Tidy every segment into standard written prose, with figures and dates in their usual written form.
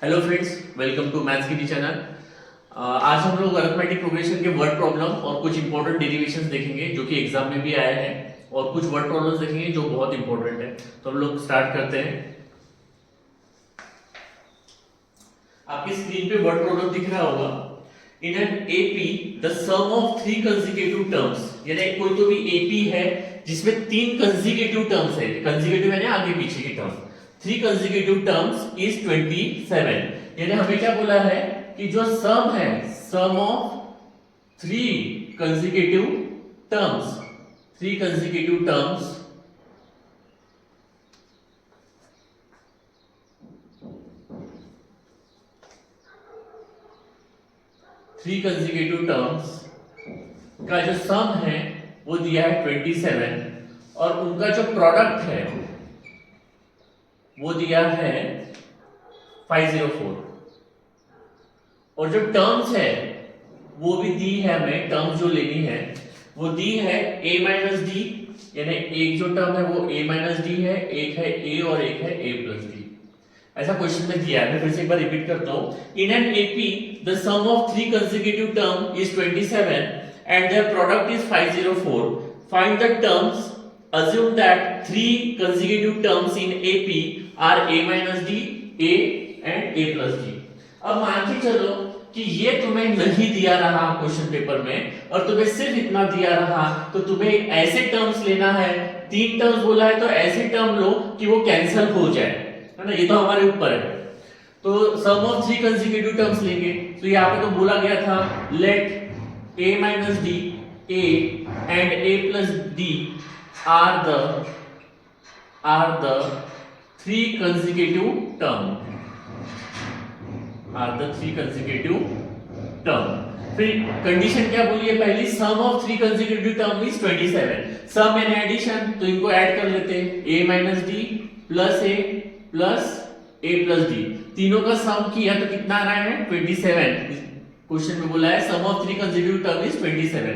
Hello friends, welcome to maths की channel. आज हम लोग अरिथमेटिक प्रोग्रेशन के वर्ड प्रॉब्लम और कुछ इंपॉर्टेंट डेरिवेशंस देखेंगे जो कि एग्जाम में भी आए हैं, और कुछ वर्ड प्रॉब्लम्स देखेंगे जो बहुत इंपॉर्टेंट है। तो हम लोग स्टार्ट करते हैं। आपकी स्क्रीन पे वर्ड प्रॉब्लम दिख रहा होगा। In an AP the sum of three consecutive terms, यानी कोई तो भी एपी है जिसमें तीन कंसेक्यूटिव टर्म्स है। कंसेक्यूटिव यानी आगे पीछे की term. Three consecutive terms is 27, यानी हमें क्या बोला है कि जो सम है, sum of three consecutive terms, three consecutive terms three consecutive terms का जो सम है वो दिया है 27, और उनका जो प्रोडक्ट है वो दिया है 504, और जो टर्म्स है वो भी दी है। हमें टर्म्स जो लेनी है वो दी है a माइनस डी, यानी एक जो टर्म है वो a माइनस डी है, एक है a और एक है a प्लस डी। ऐसा क्वेश्चन में दिया है। मैं फिर से एक बार रिपीट करता हूं। In an AP the sum of three consecutive term is 27 and their product is 504. Find the terms. Assume that three consecutive terms in AP are a minus d, a and a plus d. अब मान के चलो कि ये तुम्हें नहीं दिया रहा क्वेश्चन पेपर में और तुम्हें सिर्फ इतना दिया रहा, तो तुम्हें ऐसे टर्म्स लेना है। तीन टर्म्स बोला है तो ऐसे टर्म लो कि वो कैंसिल हो जाए, है ना। ये तो हमारे ऊपर है। तो सम ऑफ थ्री कंसेक्यूटिव टर्म्स लेंगे। तो यहाँ पे तो बोला गया था late a minus d, a and a plus d are the three consecutive term, are the three consecutive term। फिर कंडीशन क्या बोली है पहली, sum of three consecutive term is 27। Sum यानी एडिशन, तो इनको ऐड कर लेते हैं। a minus d plus a plus a plus d, तीनों का सम किया तो कितना आ रहा है 27। क्वेश्चन में बोला है sum of three consecutive term is 27।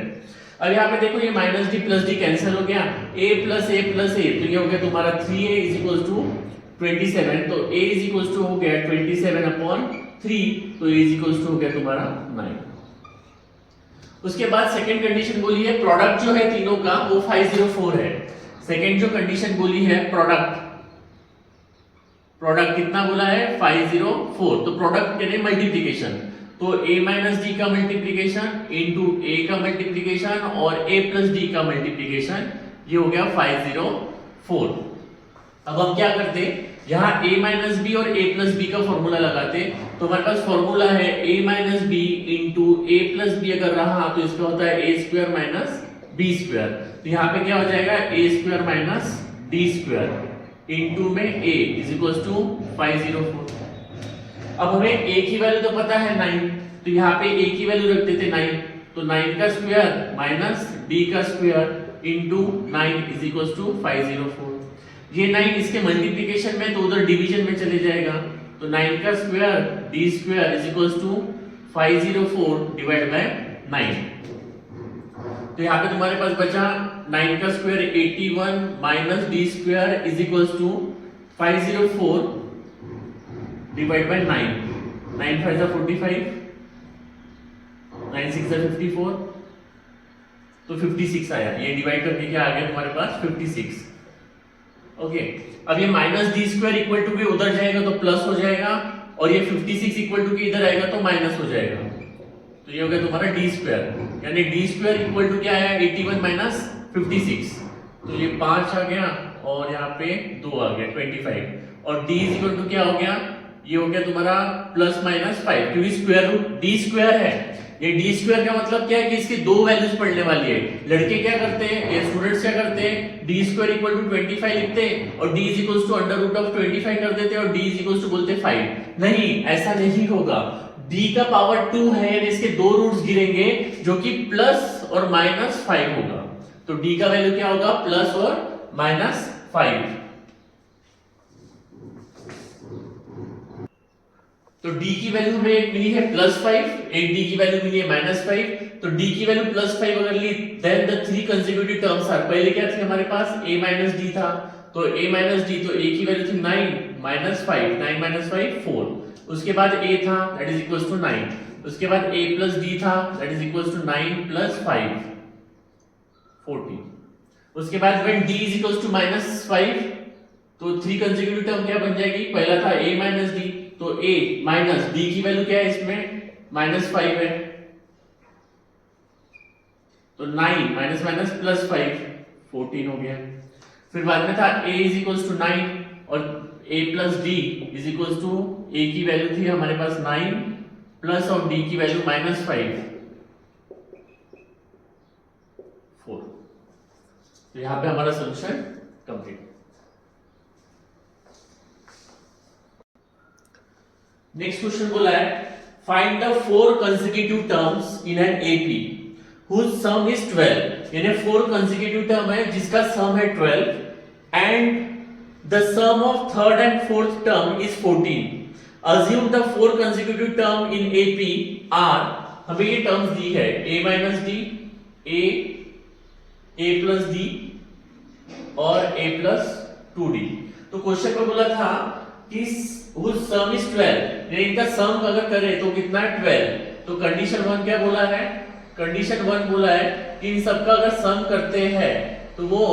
अब यहाँ पे देखो ये minus D plus D cancel हो गया, a plus A plus A, तो ये हो गया तुम्हारा 3a इज इक्वल टू 27। तो a इज इक्वल टू हो गया 27 अपॉन 3, तो a इज इक्वल टू हो गया तुम्हारा 9। उसके बाद सेकंड कंडीशन बोली है प्रोडक्ट जो है तीनों का वो 504 है। सेकंड जो कंडीशन बोली है प्रोडक्ट कितना बोला है 504। तो प्रोडक्ट यानी मल्टीप्लिकेशन, तो a माइनस डी का मल्टीप्लिकेशन इंटू a का मल्टीप्लिकेशन और a प्लस डी का मल्टीप्लिकेशन, ये हो गया 504। अब हम क्या करते, यहाँ a माइनस बी और a प्लस बी का फॉर्मूला लगाते। तो हमारे पास फॉर्मूला है a minus B into a plus B अगर रहा तो इसका होता है a square minus b square. तो यहाँ पे क्या हो जाएगा a square minus d square into में a इज इक्वल टू 504। अब हमें a की वैल्यू तो पता है 9, तो यहाँ पे a की वैल्यू रख देते 9। तो 9 का स्क्वायर माइनस d का square into 9 is equal to 504। ये 9 इसके मल्टीप्लिकेशन में तो उधर डिवीजन में चले जाएगा। तो 9 का square d square is equal to 504 divide by 9। तो यहाँ पे तुम्हारे पास बचा 9 का square 81 minus d square is equal to 504 divide by 9। 9 5 45, 9 6 54, तो 56 आया। ये डिवाइड करके क्या आ गया तुम्हारे पास 56। ओके, अब ये minus D square equal to के उधर जाएगा तो प्लस हो जाएगा, और ये 56 इक्वल टू के इधर आएगा तो माइनस हो जाएगा। तो ये हो गया तुम्हारा डी स्क्वायर, यानी डी स्क्वायर इक्वल टू क्या आया 81 माइनस 56। तो ये 5 आ गया और यहाँ पे 2 आ गया 25, और डी इक्वल टू क्या हो गया, ये हो गया तुम्हारा प्लस माइनस 5, क्योंकि स्क्वायर रूट डी स्क्वायर है। ये डी स्क्वायर का मतलब क्या है कि इसकी दो वैल्यूज पढ़ने वाली है। लड़के क्या करते हैं, ये स्टूडेंट्स क्या करते हैं, डी स्क्वायर इक्वल टू 25 लिखते हैं और D is equal to under root of 25 कर देते हैं और डी इज इक्वल टू बोलते हैं 5। नहीं, ऐसा नहीं होगा। डी का पावर 2 है, यानी इसके दो रूट्स गिरेंगे जो कि प्लस और माइनस 5 होगा। तो डी का वैल्यू क्या होगा, प्लस और माइनस 5। तो d की वैल्यू हमें एक मिली है +5, एक d की वैल्यू मिली है -5। तो d की वैल्यू +5 अगर ली, then the three consecutive terms are, पहले क्या थे हमारे पास a d था, तो a d, तो a की वैल्यू थी 9, -5, 9 - 5 4। उसके बाद a था दैट इज इक्वल्स टू 9। उसके बाद a प्लस d था दैट इज इक्वल्स टू 9 + 5 14। उसके बाद when d is equals to -5 तो 3 कंसेक्यूटिव टर्म क्या बन जाएगी? पहला था a - d, तो a माइनस d की वैल्यू क्या है इसमें? -5 है, तो 9 माइनस माइनस प्लस 5 14 हो गया। फिर बाद में था a इज इक्वल्स टू 9 और a plus d is equals to a की वैल्यू थी हमारे पास 9 प्लस और d की वैल्यू -5 4। तो यहां पे हमारा सॉल्यूशन कंप्लीट। नेक्स्ट क्वेश्चन बोला है find the 4 consecutive terms in an AP whose sum is 12। यानी 4 consecutive term है जिसका सम है 12 and the sum of third and fourth term is 14। assume the 4 consecutive term in AP are, हमें ये terms दी है a minus d, a plus d और a plus 2d। तो question में बोला था कि whose sum is 12, यानी इनका सम अगर करें तो कितना है 12। तो कंडीशन 1 क्या बोला है? कंडीशन 1 बोला है कि इन सबका अगर सम करते हैं तो वो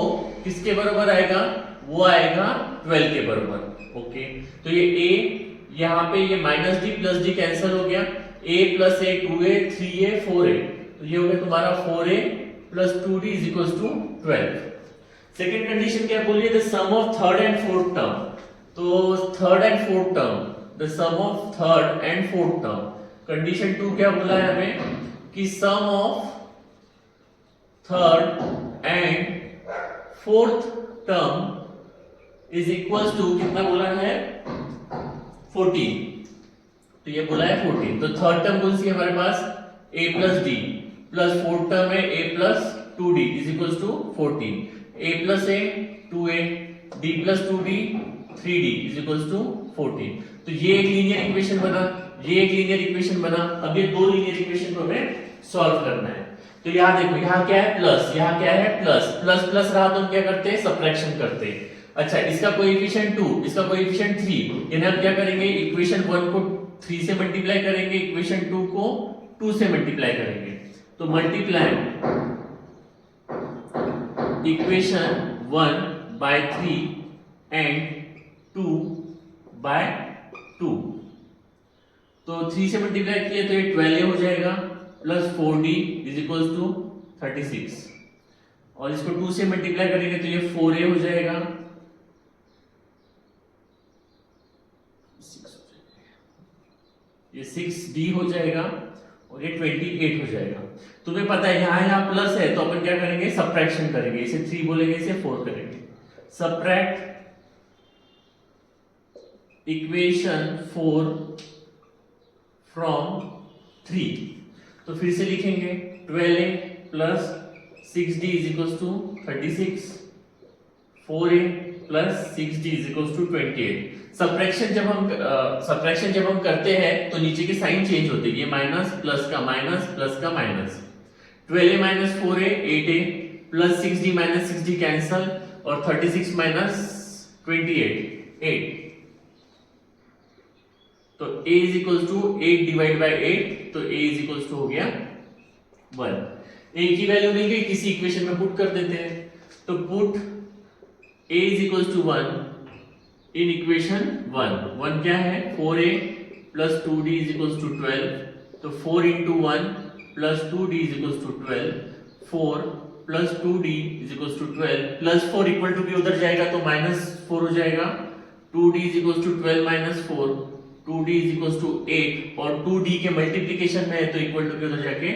किसके बराबर आएगा? वो आएगा 12 के बराबर। ओके, तो ये a यहाँ पे ये -d प्लस d कैंसिल हो गया, a plus a 2a 3a 4a, तो ये हो गया तुम्हारा 4a plus 2d is equals to 12। Second condition क्या बोलिए? The sum of third and fourth term. तो third and fourth term, the sum of third and fourth term. Condition 2 क्या बोला है हमें कि sum of third and fourth term is equals to कितना बोला है? 14। तो ये बोला है 14। तो थर्ड टर्म कौन सी है हमारे पास? a plus d plus fourth term है a plus 2d is equals to 14। a plus a 2a, d plus 2d 3d is equals to 14। तो ये एक लीनियर इक्वेशन बना, ये एक लीनियर इक्वेशन बना। अब ये दो लीनियर इक्वेशन को हमें सॉल्व करना है। तो यहाँ देखो, यहाँ क्या है? प्लस, यहाँ क्या है? प्लस। प्लस प्लस रहा तो हम क्या करते हैं? सबट्रैक्शन करते हैं। अच्छा, इसका कोएफिशिएंट 2, इसका कोएफिशिएंट 3, यानी हम क्या करेंगे? इक्वेशन 1 को 3 से मल्टीप्लाई करेंगे, इक्वेशन 2 को 2 से मल्टीप्लाई करेंगे। तो multiply equation 1 by 3 and 2 by 2। तो 3 से मल्टीप्लाई किए तो ये 12 हो जाएगा plus 4d is equals to 36, और इसको 2 से मल्टीप्लाई करेंगे तो ये 4a हो जाएगा, ये 6d हो जाएगा और ये 28 हो जाएगा। तुम्हें पता है यहाँ प्लस है तो अपन क्या करेंगे? सबट्रैक्शन करेंगे। इसे 3 बोलेंगे, इसे 4 करेंगे। Subtract equation 4 from 3। तो फिर से लिखेंगे 12a plus 6d is equals to 36, 4a plus 6d is equals to 28। Subtraction जब हम करते हैं तो नीचे के साइन चेंज होते हैं, ये माइनस प्लस का माइनस प्लस का minus. 12a minus 4a 8a plus 6d minus 6d cancel और 36 माइनस 28 8। तो a is equals to 8 divide by 8, तो a इज इक्वल्स टू हो गया 1। a की वैल्यू मिल गई, किसी इक्वेशन में पुट कर देते हैं। तो put a is equals to 1 in equation 1 क्या है? 4a plus 2d is equals to 12, तो 4 into 1 plus 2d is equals to 12, 4 plus 2d is equals to 12, plus 4 equal to भी उधर जाएगा तो माइनस 4 हो जाएगा, 2d is equals to 12 minus 4, 2d is equals to 8, और 2d के multiplication में है तो इक्वल टू के उधर जाके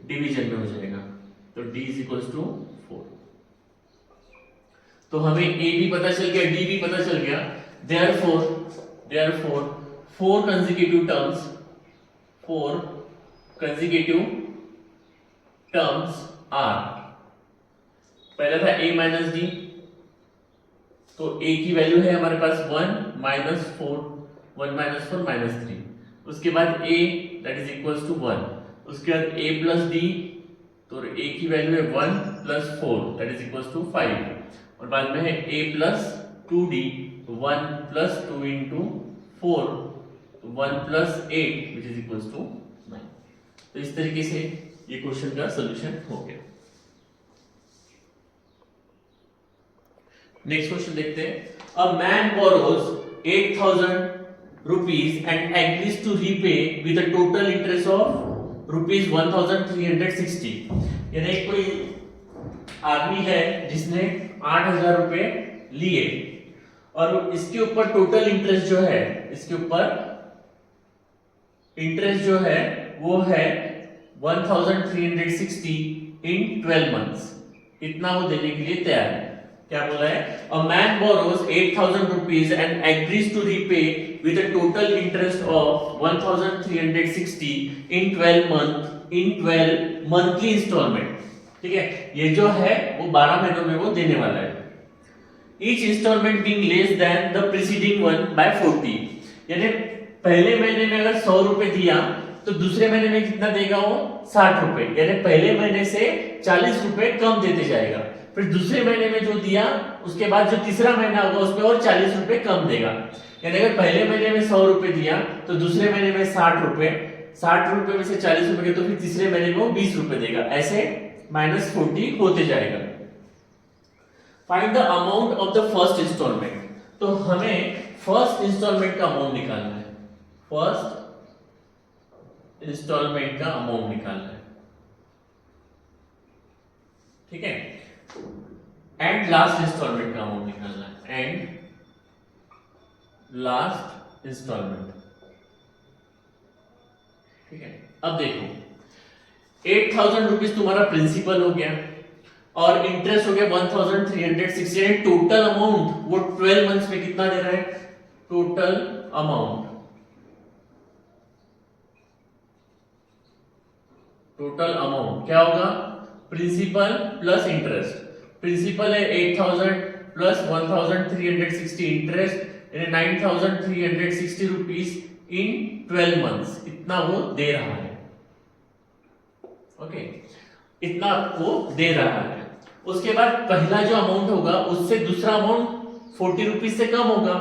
डिवीजन में हो जाएगा, तो d इज इक्वल्स टू 4। तो हमें a भी पता चल गया, d भी पता चल गया। therefore 4 consecutive terms are, पहला था a माइनस d, तो a की वैल्यू है हमारे पास 1 माइनस 4 माइनस 3, उसके बाद a that is equals to 1, उसके बाद a प्लस d, तो a की वैल्यू है 1 plus 4 that is equals to 5, और बाद में है a plus 2d 1 plus 2 into 4 1 plus 8 which is equals to 9। तो इस तरीके से ये क्वेश्चन का सोल्यूशन हो गया। नेक्स्ट क्वेश्चन देखते हैं। अ man borrows 8,000 rupees and agrees to repay with a total interest of rupees 1,360। यानी कोई आदमी है जिसने 8,000 रुपए लिए और इसके ऊपर टोटल इंटरेस्ट जो है, इसके ऊपर इंटरेस्ट जो है वो है 1,360 इन 12 मंथ्स। इतना वो देने के लिए तैयार है। क्या बोला है? A man borrows 8,000 rupees and agrees to repay with a total interest of 1,360 in 12 monthly installment. ठीक है, ये जो है वो 12 महीनों में वो देने वाला है। Each installment being less than the preceding one by 40। यानी पहले महीने में अगर 100 रुपए दिया तो दूसरे महीने में कितना देगा वो? 60 रुपए। यानी पहले महीने से 40 रुपए कम देते जाएगा। फिर दूसरे महीने में जो दिया उसके बाद जो तीसरा महीना होगा उसमें और 40 रुपए कम देगा। यानी अगर पहले महीने में 100 रुपए दिया तो दूसरे महीने में 60 रुपए, 60 रुपए में से 40 रुपए तो फिर तीसरे महीने में वो 20 रुपए देगा। ऐसे -40 होते जाएगा। Find the amount of the first installment. तो हमें फर्स्ट इंस्टॉलमेंट का अमाउंट निकालना है। फर्स्ट इंस्टॉलमेंट का अमाउंट निकालना है। ठीक है, एंड लास्ट इंस्टॉलमेंट का अमाउंट निकालना है। And last installment. ठीक है, अब देखो 8,000 रुपीज तुम्हारा प्रिंसिपल हो गया और इंटरेस्ट हो गया 1,360। टोटल अमाउंट वो 12 मंथ्स में कितना दे रहा है? टोटल अमाउंट, टोटल अमाउंट क्या होगा? Principal plus interest. प्रिंसिपल है 8,000 प्लस 1,360 इंटरेस्ट यानी 9,360 रुपीज इन 12 मंथ्स। इतना वो दे रहा है। ओके, इतना वो दे रहा है। उसके बाद पहला जो अमाउंट होगा उससे दूसरा अमाउंट 40 रुपीज से कम होगा।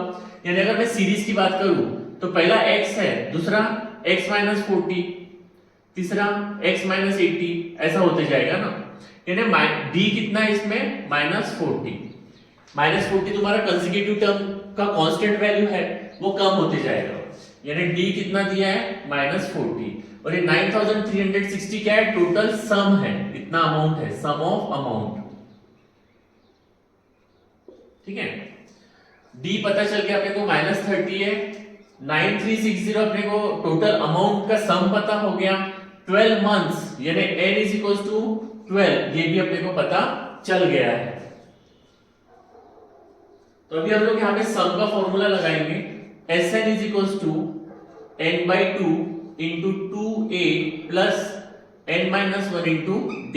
यानी अगर मैं सीरीज की बात करूं तो पहला x है, दूसरा x माइनस 40, तीसरा x माइनस 80, ऐसा होते जाएगा ना। यानी d कितना है इसमें? -40। -40 तुम्हारा कंसेक्यूटिव टर्म का कांस्टेंट वैल्यू है, वो कम होते जाएगा। यानी d कितना दिया है? -40। और ये 9,360 क्या है? टोटल सम है, इतना अमाउंट है, सम ऑफ अमाउंट। ठीक है, d पता चल गया अपने को -30 है। 9,360 अपने को टोटल अमाउंट का सम पता हो गया। 12 मंथ्स यानी n इज इक्वल टू 12, ये भी अपने को पता चल गया है। तो अभी हम लोग यहाँ पे सम का फॉर्मूला लगाएंगे। Sn is equal to n/2 into 2a plus n-1 into d।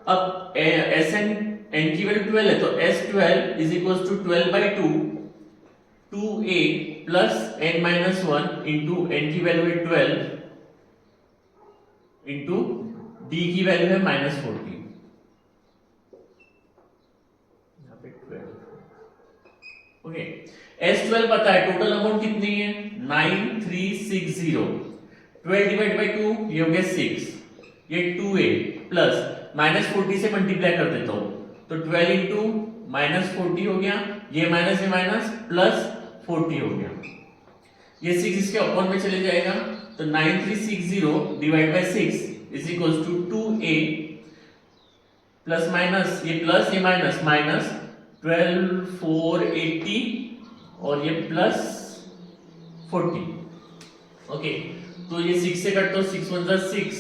अब Sn n की वैल्यू 12 है तो S12 is equal to 12/2 2a plus n-1 into n की वैल्यू है 12 इंटू d की वैल्यू है -40। यहाँ पे 12। ओके, S12 पता है, टोटल अमाउंट कितनी है? 9,360। 12 डिवाइड बाई 2 ये हो गया 6, ये 2a प्लस -40 से मल्टीप्लाई कर देता हूं तो 12 इंटू -40 हो गया, ये माइनस ये माइनस प्लस 40 हो गया। ये 6 इसके अपॉन में चले जाएगा तो 9,360 divide by 6 is equal to 2a plus minus ये प्लस ये माइनस माइनस 12,480 और ये प्लस 40। ओके, तो ये 6 से कट तो 6 1 जा 6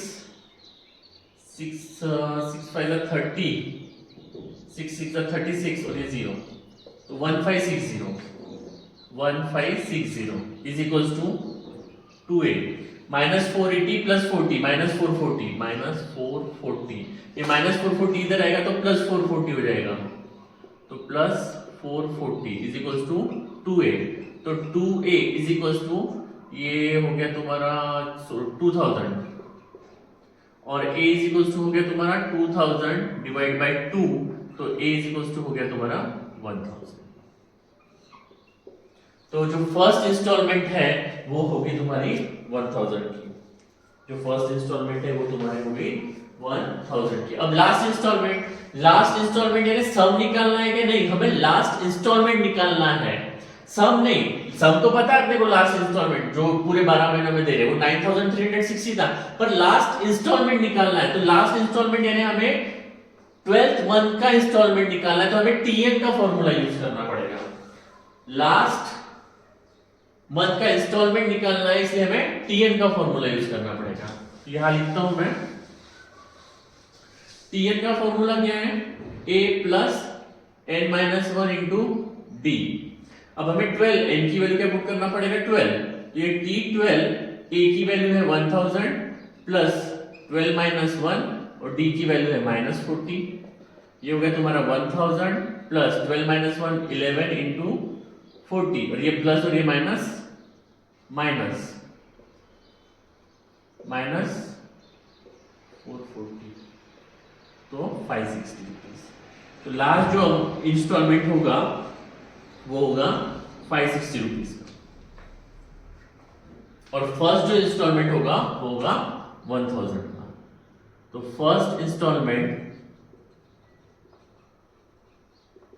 6 5 जा 30 6 6 जा 36 और ये 0 तो 1560 is equal to 2a -480 plus 40 -440 ये -440 इधर आएगा तो प्लस 440 हो जाएगा तो plus 440 is equal to 2a तो 2a इज इक्वल टू ये हो गया तुम्हारा 2000 और a इज इक्वल टू हो गया तुम्हारा 2000 डिवाइड बाय 2 तो a इज इक्वल टू हो गया तुम्हारा 1000। तो जो फर्स्ट इंस्टॉलमेंट है वो होगी तुम्हारी 1000 की, जो फर्स्ट इंस्टॉलमेंट है वो तुम्हारी होगी 1000 की। अब लास्ट इंस्टॉलमेंट यानी सम निकालना है कि नहीं, हमें लास्ट इंस्टॉलमेंट निकालना है, सम नहीं। सम तो पता है अपने को, लास्ट इंस्टॉलमेंट जो पूरे 12 महीनों में दे रहे वो 9360 था, पर लास्ट इंस्टॉलमेंट निकालना है। तो लास्ट इंस्टॉलमेंट यानी हमें 12th मंथ का इंस्टॉलमेंट निकालना है, तो हमें टीएन का फॉर्मूला यूज करना पड़ेगा। लास्ट मंथ का इंस्टॉलमेंट निकालना है, इसलिए हमें टीएन का फॉर्मूला यूज करना पड़ेगा। यहां लिखता हूं मैं, टीएन का फॉर्मूला क्या है, a plus n minus 1 into D. अब हमें 12 n की वैल्यू क्या पुट करना पड़ेगा, 12। तो ये t12 a की वैल्यू है 1000 प्लस 12 माइनस 1 और d की वैल्यू है माइनस 40। ये हो गया तुम्हारा 1000 प्लस 12 माइनस 1 11 इंटू 40, और ये प्लस और ये माइनस माइनस माइनस 440, तो 560 रुपीज। तो लास्ट जो इंस्टॉलमेंट होगा वो होगा 560 रुपीज का, और फर्स्ट जो इंस्टॉलमेंट होगा वो होगा 1000 का। तो first installment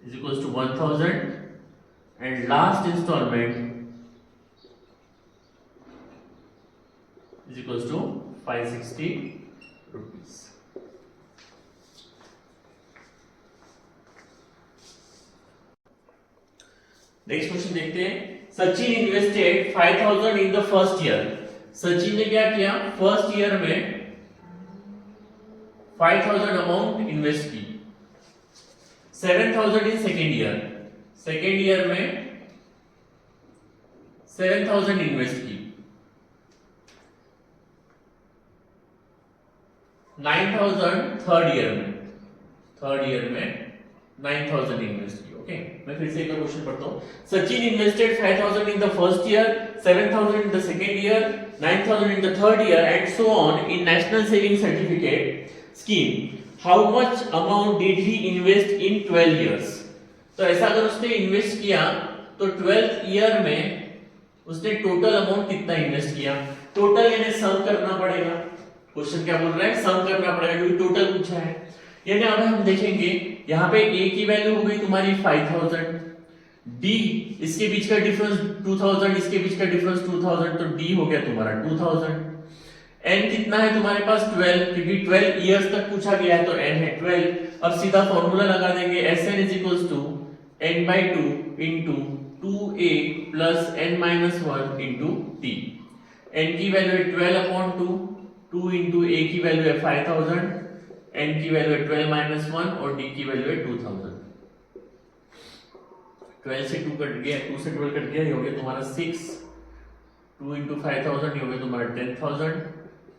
is equal to 1000 and last installment is equal to 560 rupees. Next question देखते हैं। Sachin invested 5000 in the first year. Sachin ने क्या किया, फर्स्ट ईयर में 5000 अमाउंट इन्वेस्ट की। 7000 इन सेकेंड ईयर में 7000 इन्वेस्ट की। 9000 थर्ड ईयर में 9000 इन्वेस्ट की। ओके, मैं फिर से एक क्वेश्चन पढ़ता हूं। Sachin invested 5000 in the first year, 7000 in the second year, 9000 in the third year and so on in national saving certificate scheme. How much amount did he invest in 12 years. तो ऐसा अगर उसने इन्वेस्ट किया तो 12th year में उसने total amount कितना invest किया। टोटल यानी सम करना पड़ेगा। क्वेश्चन क्या बोल रहा है, सम करना पड़ेगा क्योंकि टोटल पूछा है। यानी अब हम देखेंगे यहाँ पे a की वैल्यू हो गई तुम्हारी 5000, d इसके बीच का डिफरेंस 2000, इसके बीच का डिफरेंस 2000, तो d हो गया तुम्हारा 2000। n कितना है तुम्हारे पास 12, क्योंकि 12 इयर्स तक पूछा गया है तो n है 12। अब सीधा फॉर्मूला लगा देंगे, Sn is equals to n/2 into 2a plus n-1 into t। n की वैल्यू है 12/2, 2 इंटू a की वैल्यू है 5000, n की वैल्यू है 12-1 और d की वैल्यू है 2000। 12 से 2 कट गया, 2 से 12 कट गया, ये हो गया तुम्हारा 6। 2 इंटू 5000 ये हो गया तुम्हारा 10000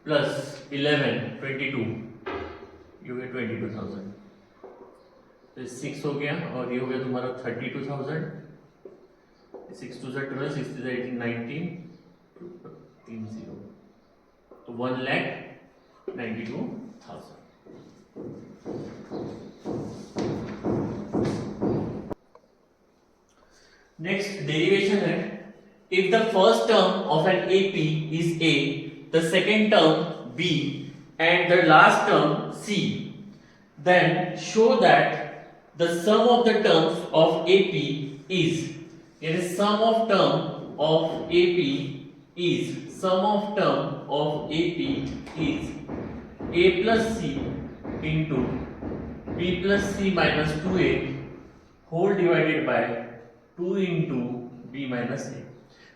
प्लस 11 22 ये हो गया 22000। तो 6 हो गया और ये हो गया तुम्हारा 32000। 6 2 12, 6 3 18 19 30, तो 1,92,000। नेक्स्ट डेरिवेशन है, if the first term of an AP is A, the second term B and the last term C, then show that the sum of the terms of AP is, यानी sum of term of AP is, sum of term of AP is A plus C into B plus C minus 2A whole divided by 2 into B minus A।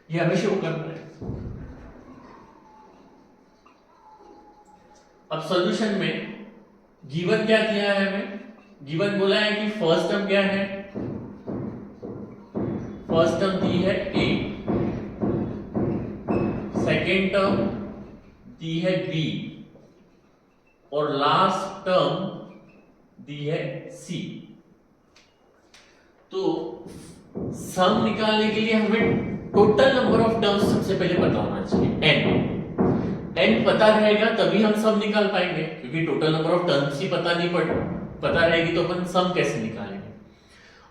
ये हमें show करना है। अब solution में given क्या दिया है हमें, गिवन बोला है कि फर्स्ट टर्म क्या है, फर्स्ट टर्म दी है A, सेकेंड टर्म दी है B और लास्ट टर्म दी है C। तो सम निकालने के लिए हमें टोटल नंबर ऑफ टर्म्स सबसे पहले पता होना चाहिए, n पता रहेगा तभी हम सम निकाल पाएंगे, क्योंकि टोटल नंबर ऑफ टर्म्स ही पता रहेगी तो अपन सम कैसे निकालेंगे।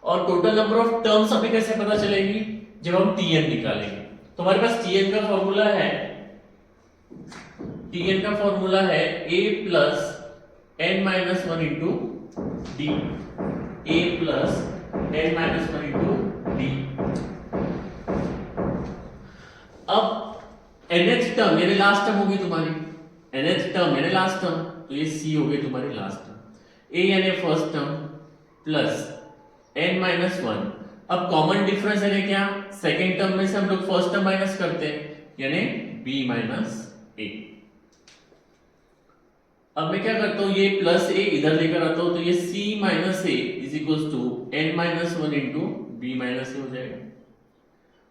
और टोटल नंबर ऑफ टर्म्स हमें कैसे पता चलेगी, जब हम Tn निकालेंगे। तो हमारे पास Tn का फॉर्मूला है, Tn का फॉर्मूला है a plus n minus one into D, a plus n minus one into D. अब nth टर्म यानी लास्ट टर्म होगी तुम्हारी, nth टर्म यानी लास्ट टर्म, तो ये c हो गई तुम्हारी लास्ट टर्म, a यानी first term plus n minus one. अब कॉमन डिफरेंस है क्या, सेकेंड टर्म में से हम लोग फर्स्ट टर्म माइनस करते हैं यानी b माइनस ए। अब मैं क्या करता हूं, ये प्लस ए इधर लेकर आता हूं, तो ये c minus A is equal to n minus one into B minus A हो जाएगा,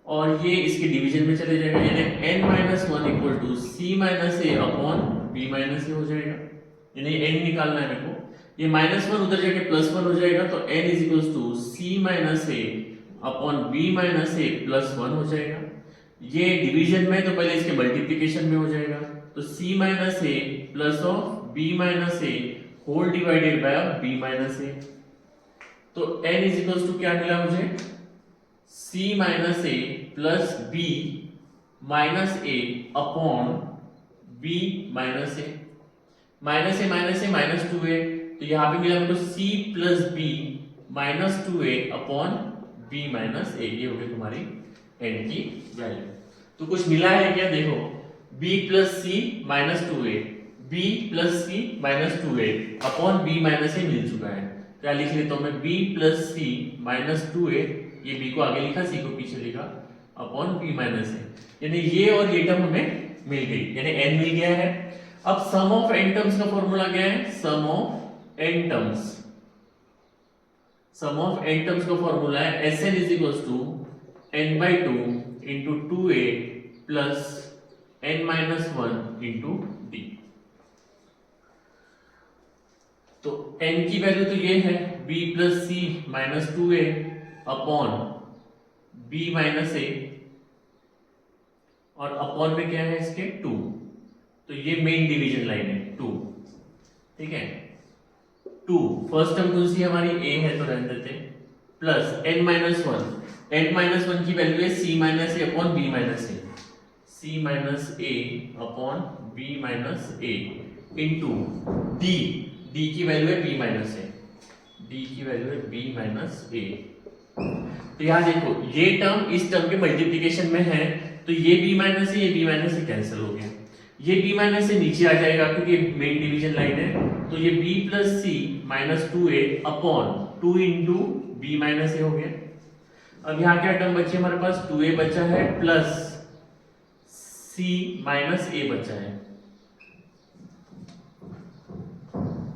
और ये इसके डिवीजन में चले जाएगा यानी n minus one equal to C minus A upon B minus A हो जाएगा, यानी n निकालना है मेरे को। ये माइनस वन उधर जाके प्लस वन हो जाएगा, तो n is equal to C minus A upon B minus A plus one हो जाएगा। ये डिवीजन में तो पहले इसके मल्टीप्लिकेशन में हो जाएगा, तो c minus A plus of b minus A whole divided by b minus A. तो n इज इक्वल टू क्या मिला मुझे, c minus A plus b minus A upon b minus A, minus A minus two A, तो यहाँ पे मिला मेरे को c plus B minus two A upon B minus A. ये हो गई तुम्हारी n की वैल्यू। तो कुछ मिला है क्या, देखो b plus C minus two A, b plus C minus two A upon B minus ए मिल चुका है। क्या लिख लेता हूं मैं, b plus C minus two ए, ये b को आगे लिखा c को पीछे लिखा, अपॉन b माइनस ए, यानी ये और ये टर्म हमें मिल गई, यानी n मिल गया है। अब सम ऑफ n टर्म्स का फॉर्मूला क्या है, sum of n terms, sum of n terms का फॉर्मूला है Sn is equal to n by two into two A plus n minus one into D. तो n की value तो ये है b plus C minus two A upon b minus A, और upon में क्या है इसके 2, तो ये मेन डिवीजन लाइन है 2, ठीक है। 2 फर्स्ट टर्म कौन सी हमारी a है तो रहने देते, plus n minus one, n minus one की वैल्यू है c minus A upon b minus A, c minus a upon b minus A into d, d की वैल्यू है b माइनस ए, d की वैल्यू है b माइनस ए। तो यहाँ देखो ये टर्म इस टर्म के मल्टीप्लिकेशन में है, तो ये b माइनस ए, ये b माइनस ए कैंसिल हो गया, ये b माइनस से नीचे आ जाएगा क्योंकि मेन डिवीजन लाइन है, तो ये b plus C minus two A upon two into B minus A हो गया। अब यहाँ क्या टर्म बचे हमारे पास, 2a बचा है प्लस c माइनस a बचा है,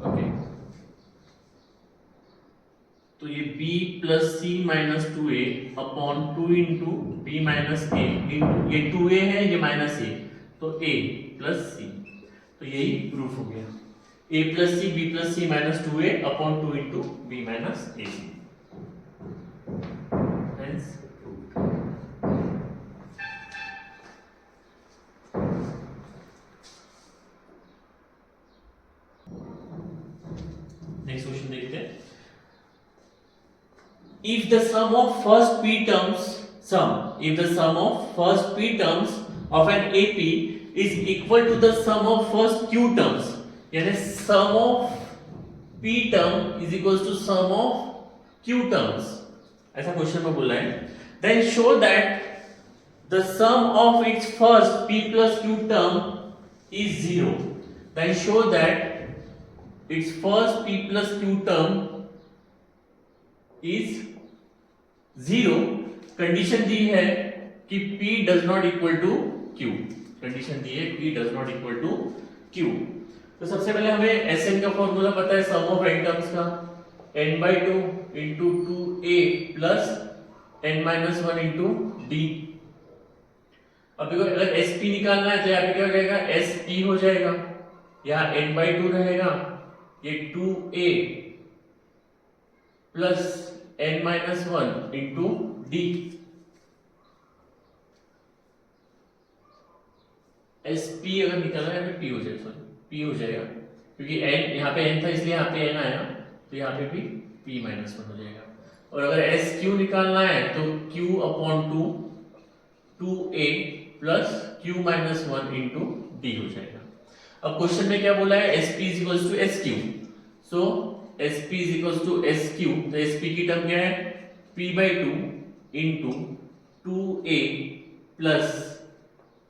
ओके। तो ये b plus C minus two A upon two into B minus A into ये 2a है ये माइनस ए, तो a प्लस सी, तो यही प्रूफ हो गया, a plus C b plus C minus two A upon two into B minus A. Next question देखते हैं, if the sum of first p terms if the sum of first p terms of an AP is equal to the sum of first q terms, यानी sum of p term is equals to sum of q terms, ऐसा question में बोला है, then show that the sum of its first p plus q term is 0, then show that its first p plus q term is 0। Condition दी है कि p does not equal to q, condition दी है p does not equal to q। तो सबसे पहले हमें Sn का फॉर्मूला पता है सम ऑफ n टर्म्स का, n by 2 into 2a plus n minus 1 into d। अब देखो अगर sp निकालना है तो यहाँ पे क्या हो जाएगा, sp हो जाएगा, यहाँ n by 2 रहेगा, ये 2a plus n minus 1 into d, sp अगर निकालना है तो p हो जाएगा, सॉरी p हो जाएगा, क्योंकि n यहाँ पे n था इसलिए यहाँ पे n आया, तो यहाँ पे भी p minus 1 हो जाएगा। और अगर sq निकालना है तो q upon 2 2a plus q minus 1 into D हो जाएगा। अब क्वेश्चन में क्या बोला है, sp is equals to sq, so sp is equals to sq, तो sp की टर्म क्या है, p by 2 into 2a plus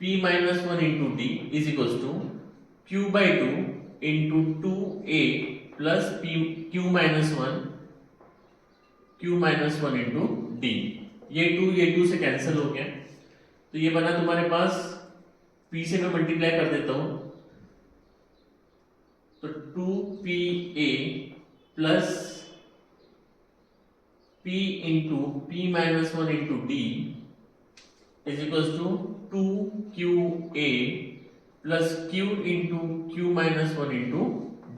p minus 1 into D is equals to q by 2 into 2a plus q minus 1 into D. ये 2 से cancel हो गया, तो ये बना तुम्हारे पास, p से मैं मल्टीप्लाई कर देता हूं, तो 2pa plus p into p minus 1 into D is equals to 2qa plus q into q minus 1 into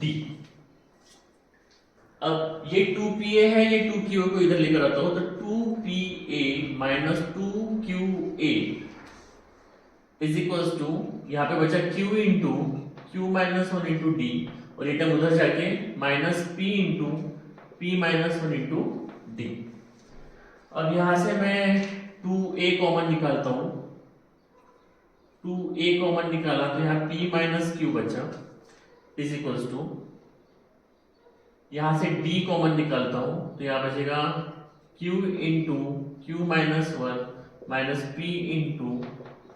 D. अब ये 2pa है, ये 2qa को इधर लेकर आता हूं, तो 2pa minus 2qa is equals to, यहां पे बचा q into q minus 1 into D, और ये टर्म उधर जाके minus p into p minus 1 into D. अब यहां से मैं 2a कॉमन निकालता हूं, 2a कॉमन निकाला तो यहाँ p माइनस q बचा इज इक्वल्स टू, यहां से d कॉमन निकालता हूं तो यहां बचेगा q into q minus 1 minus p into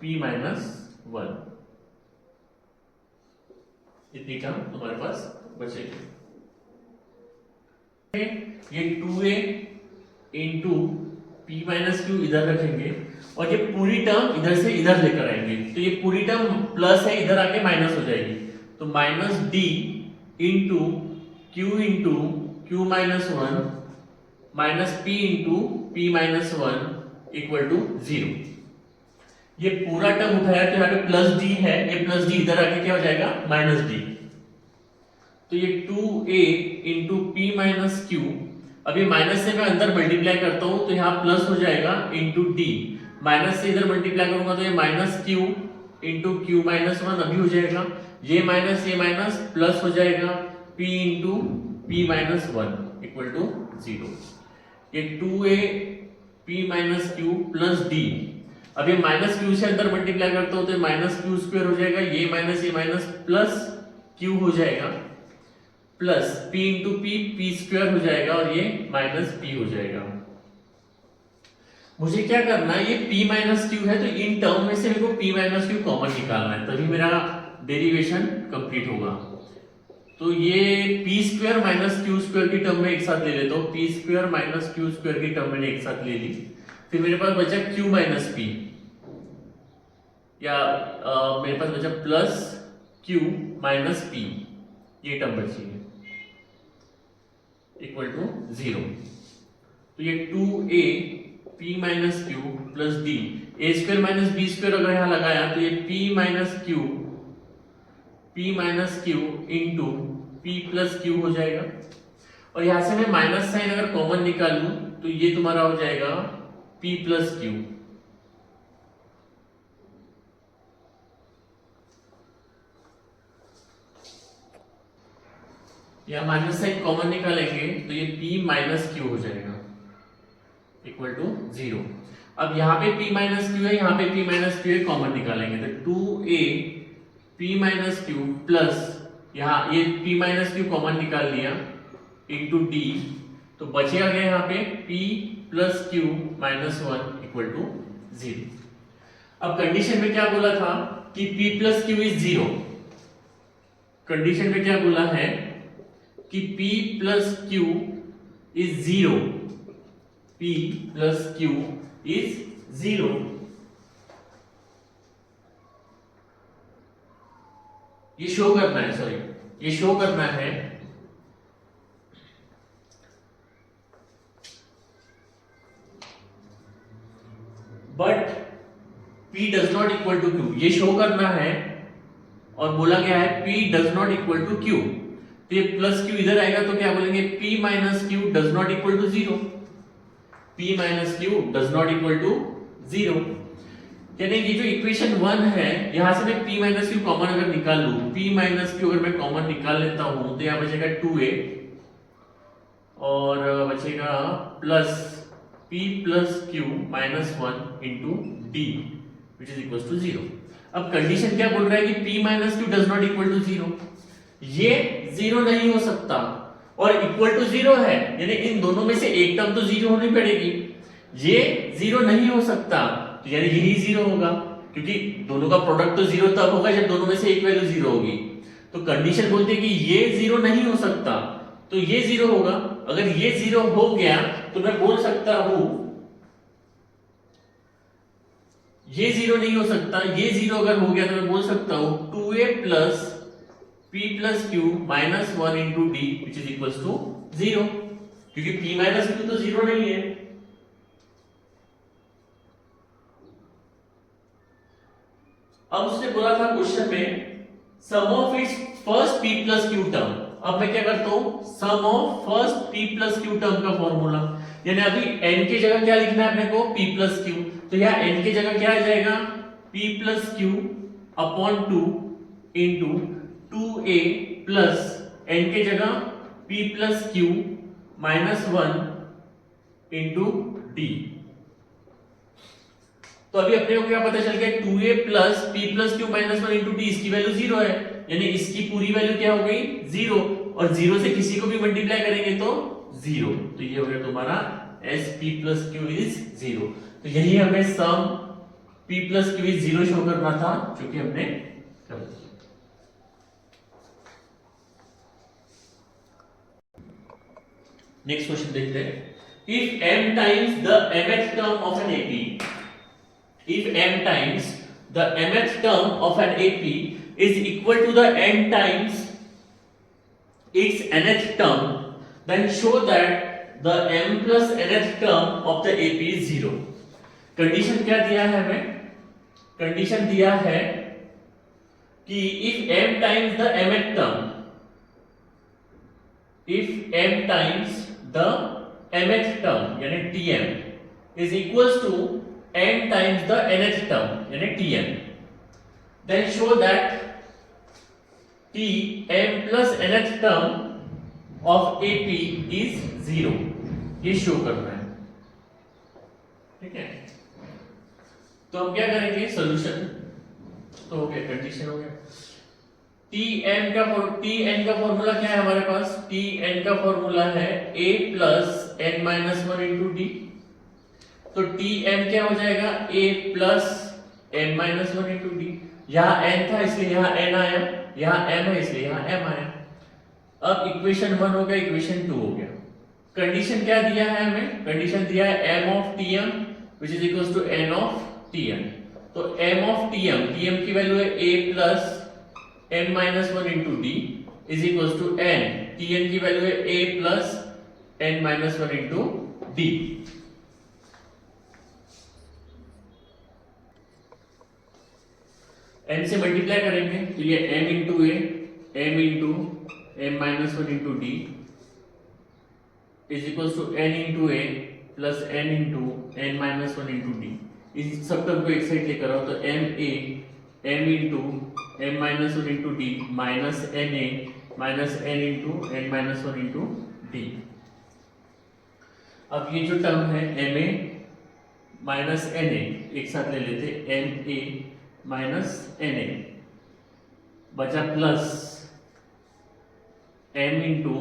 p minus 1, इतनी टर्म तुम्हारे पास बचेगी। ये 2a into p minus q इधर रखेंगे, और ये पूरी टर्म इधर से इधर लेकर आएंगे, तो ये पूरी टर्म प्लस है, इधर आके माइनस हो जाएगी, तो minus d into q minus 1 minus p into p minus 1 equal to 0। ये पूरा टर्म उठाया तो यहाँ पे प्लस d है, ये प्लस d इधर आके क्या हो जाएगा, माइनस d, तो ये 2a into p minus q, अभी माइनस से मैं अंदर मल्टीप्लाई करता हूं तो यहाँ प्लस हो जाएगा इंटू d, माइनस से इधर मल्टीप्लाई करूंगा तो ये minus q into q minus 1 अभी हो जाएगा, ये माइनस प्लस हो जाएगा p into p minus 1 equal to 0। ये 2a p minus q plus d, अब ये माइनस q से अंदर मल्टीप्लाई करता हूं तो माइनस q स्क्वायर हो जाएगा, ये माइनस प्लस q हो जाएगा, plus p into p square हो जाएगा, और ये माइनस p हो जाएगा। मुझे क्या करना है, ये p माइनस q है, तो इन टर्म में से मेरे को p माइनस q कॉमन निकालना है, तभी मेरा डेरिवेशन कंप्लीट होगा। तो ये p square minus q square की टर्म में एक साथ ले लेता हूं, p square minus q square की टर्म मैंने एक साथ ले ली, फिर मेरे पास बचा q माइनस p, या मेरे पास बचा प्लस q माइनस p, ये टर्म बची है इक्वल टू 0। तो ये 2a p minus q plus d, a square minus b square अगर यहां लगाया तो ये p minus q into p plus q हो जाएगा, और यहां से मैं माइनस साइन अगर कॉमन निकाल लूं तो ये तुम्हारा हो जाएगा p प्लस q, या माइनस साइन कॉमन निकालेंगे तो ये p माइनस q हो जाएगा इक्वल टू 0। अब यहाँ पे p माइनस q है, यहाँ पे p माइनस q है, कॉमन निकालेंगे तो 2a p minus q plus यहाँ ये p माइनस q कॉमन निकाल लिया इंटू d, तो बचेगा क्या यहाँ पे p plus q minus 1 equal to 0। अब कंडीशन में क्या बोला था कि p plus q is 0, condition में क्या बोला है कि p plus q is 0, p plus q is 0। ये शो करना है, सॉरी ये शो करना है but p does not equal to q, ये शो करना है, और बोला गया है p does not equal to q, तो ये प्लस q इधर आएगा तो क्या बोलेंगे p minus q does not equal to 0, p minus q does not equal to 0। यानी ये जो इक्वेशन 1 है, यहां से मैं p माइनस q कॉमन अगर निकाल लूं, p माइनस q अगर मैं कॉमन निकाल लेता हूं तो यहां बचेगा 2a और बचेगा plus p plus q minus 1 into d which is equal to 0। अब कंडीशन क्या बोल रहा है कि p minus Q does not equal to 0, ये 0 नहीं हो सकता और इक्वल टू 0 है, यानी इन दोनों में से एक टर्म तो 0 होनी पड़ेगी। ये 0 नहीं हो सकता तो यानी यही 0 होगा, क्योंकि दोनों का प्रोडक्ट तो 0 तब होगा जब दोनों में से एक वैल्यू 0 होगी। तो कंडीशन बोलती है कि ये 0 नहीं हो सकता, तो ये 0 होगा। अगर ये 0 हो गया तो मैं बोल सकता हूं ये 0 नहीं हो सकता, ये 0 अगर हो गया तो मैं बोल सकता हूं 2a plus p plus Q minus 1 into D which is equal to 0, क्योंकि p माइनस क्यू तो 0 नहीं है। अब उसने बोला था क्वेश्चन में sum of its first p plus Q term. अब मैं क्या करता हूं, sum of first p plus Q term का फॉर्मूला, यानी अभी n की जगह क्या लिखना है अपने को, p प्लस क्यू। तो यहाँ n की जगह क्या आ जाएगा, p plus Q upon 2 into 2a plus n की जगह p plus Q minus 1 into D. तो अभी अपने को क्या पता चल गया, 2a plus p plus Q minus 1 into d, इसकी वैल्यू 0 है, यानी इसकी पूरी वैल्यू क्या हो गई 0, और 0 से किसी को भी मल्टीप्लाई करेंगे तो 0, तो ये हो गया तुम्हारा s p plus Q is 0। तो यही हमें सम p plus Q is 0 show करना था, जो कि हमने कर दिया। नेक्स्ट क्वेश्चन देखते हैं, if m times the mth term of an AP, if m times the mth term of an AP is equal to the n times its nth term, then show that the m plus nth term of the AP is 0। Condition क्या दिया है हमें, condition दिया है कि if m times the mth term, if m times the mth term यानी tm is equals to n times the nth term यानी tm, then show that tm plus nth term of AP is 0, ये show करना है। ठीक है, तो हम क्या करेंगे, सॉल्यूशन तो हो गया, कंडीशन हो गया। tn का फॉर्मूला क्या है हमारे पास, tn का फॉर्मूला है a plus n minus 1 into D. तो tm क्या हो जाएगा, a plus m minus 1 into D. यहाँ n था इसलिए यहाँ n आया, यहाँ m है इसलिए यहाँ m आया। अब इक्वेशन 1 हो गया, इक्वेशन 2 हो गया। कंडीशन क्या दिया है हमें, कंडीशन दिया है m of tm which is equal to n of tm। तो m ऑफ tm की वैल्यू है a plus m minus 1 into D is equal to n, tn की वैल्यू है a plus n minus 1 into D. n से multiply करेंगे तो ये m into A, m into m minus 1 into D is equal to n into A plus n into n minus 1 into D. इस सब term को एक side लेकर आओ तो m a m into m minus 1 into D minus n a minus n into n minus 1 into D. अब ये जो टर्म है m a minus n a एक साथ ले लेते, m a minus N A बचा plus m into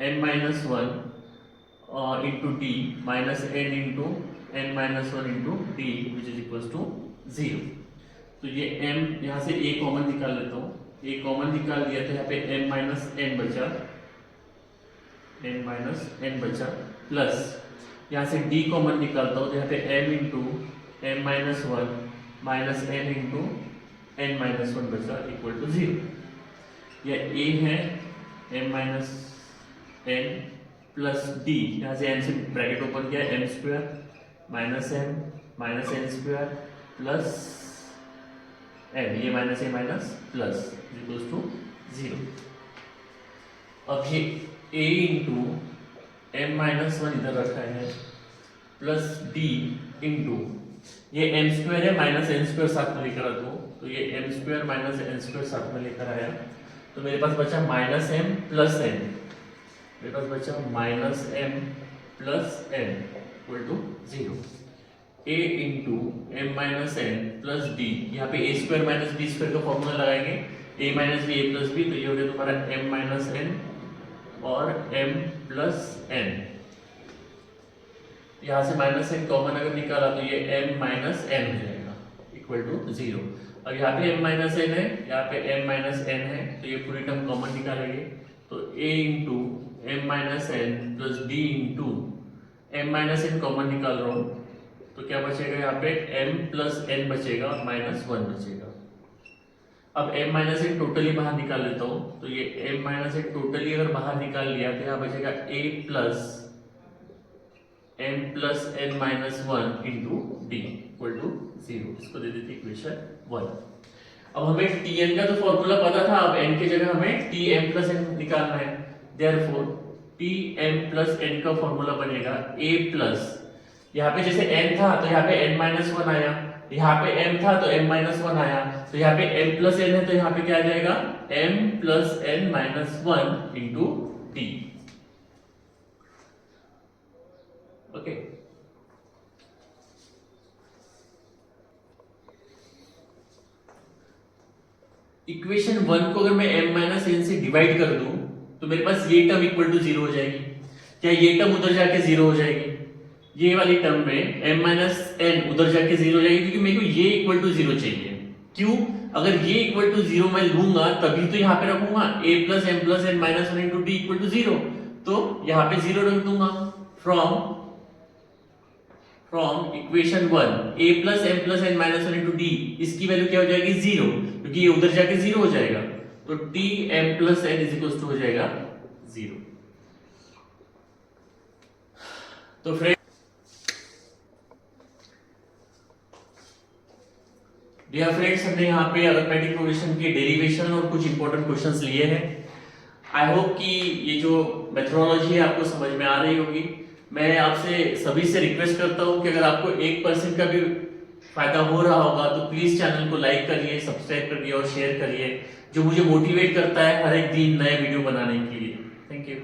N minus 1 into D minus n into N minus 1 into D which is equal to 0। तो ये m यहाँ से a कॉमन निकाल लेता हूँ, a कॉमन निकाल लिया तो यहाँ पे m माइनस n बचा, n माइनस n बचा प्लस यहाँ से d कॉमन निकालता हूँ तो यहाँ पे m into m minus 1 minus n into n minus 1 बचा इक्वल टू 0। यह a है m minus n plus d, यहाँ से n से ब्रैकेट ओपन किया m square minus n square plus n, ये minus a minus plus equal to 0। अब ये a इंटू m माइनस 1 इधर रखा है प्लस d इंटू ये m स्क्वायर है माइनस n स्क्वायर साथ में लेकर आता हूँ, तो ये m square minus n square साथ में लेकर आया तो मेरे पास बचा माइनस m प्लस n, मेरे पास बचा minus m plus n equal to 0। a into M minus N plus D, यहाँ पे A square minus B square का फॉर्मूला लगाएंगे, A minus B A plus B, तो ये हो गया तुम्हारा एम माइनस एन और एम प्लस एन, यहाँ से माइनस एन कॉमन अगर निकाला तो ये एम माइनस एन हो जाएगा इक्वल टू 0। अब यहाँ पे m माइनस एन है, यहाँ पे m माइनस एन है, तो ये पूरी टर्म कॉमन निकालेंगे, तो a into M minus N plus b into M minus N common निकाल रहा हूँ, तो क्या बचेगा यहाँ पे m प्लस एन बचेगा और माइनस 1 बचेगा। अब m माइनस एन टोटली बाहर निकाल लेता हूँ, तो ये m माइनस एन टोटली अगर बाहर निकाल लिया तो यहाँ बचेगा a plus m plus n minus 1 into d equal to 0। इसको दे देते इक्वेशन 1। अब हमें tn का तो फॉर्मूला पता था, अब n की जगह हमें tm प्लस n निकालना है, देयरफॉर tm प्लस n का फॉर्मूला बनेगा a प्लस, यहाँ पे जैसे n था तो यहाँ पे n माइनस 1 आया, यहाँ पे m था तो m माइनस 1 आया, तो यहाँ पे m प्लस n है तो यहाँ पे क्या आ जाएगा m plus n minus 1 into D. Okay, equation 1 को अगर मैं m माइनस एन से डिवाइड कर दूं तो मेरे पास ये टर्म इक्वल टू 0 हो जाएगी। क्या ये टर्म उधर जाके 0 हो जाएगी? ये वाली टर्म में m माइनस एन उधर जाके 0 हो जाएगी, क्योंकि मेरे को ये इक्वल टू 0 चाहिए। क्यों? अगर ये इक्वल टू 0 मैं लूंगा तभी तो यहाँ पे रखूंगा a plus m plus n minus 1 into d equal to 0, तो यहाँ पे 0 रख दूंगा। From equation 1 a plus m plus n minus 1 into d, इसकी वैल्यू क्या हो जाएगी 0, क्योंकि ये उधर जाके 0 हो जाएगा, तो t m plus n is equal to हो जाएगा 0। तो फ्रेंड डियर फ्रेंड्स, हमने यहाँ पे अरिथमेटिक प्रोग्रेशन के डेरिवेशन और कुछ इंपॉर्टेंट क्वेश्चंस लिए हैं। आई होप कि ये जो मेथोडोलॉजी है आपको समझ में आ रही होगी। मैं आपसे सभी से रिक्वेस्ट करता हूँ कि अगर आपको 1% का भी फायदा हो रहा होगा तो प्लीज चैनल को लाइक करिए, सब्सक्राइब करिए और शेयर करिए, जो मुझे मोटिवेट करता है हर एक दिन नए वीडियो बनाने के लिए। Thank you.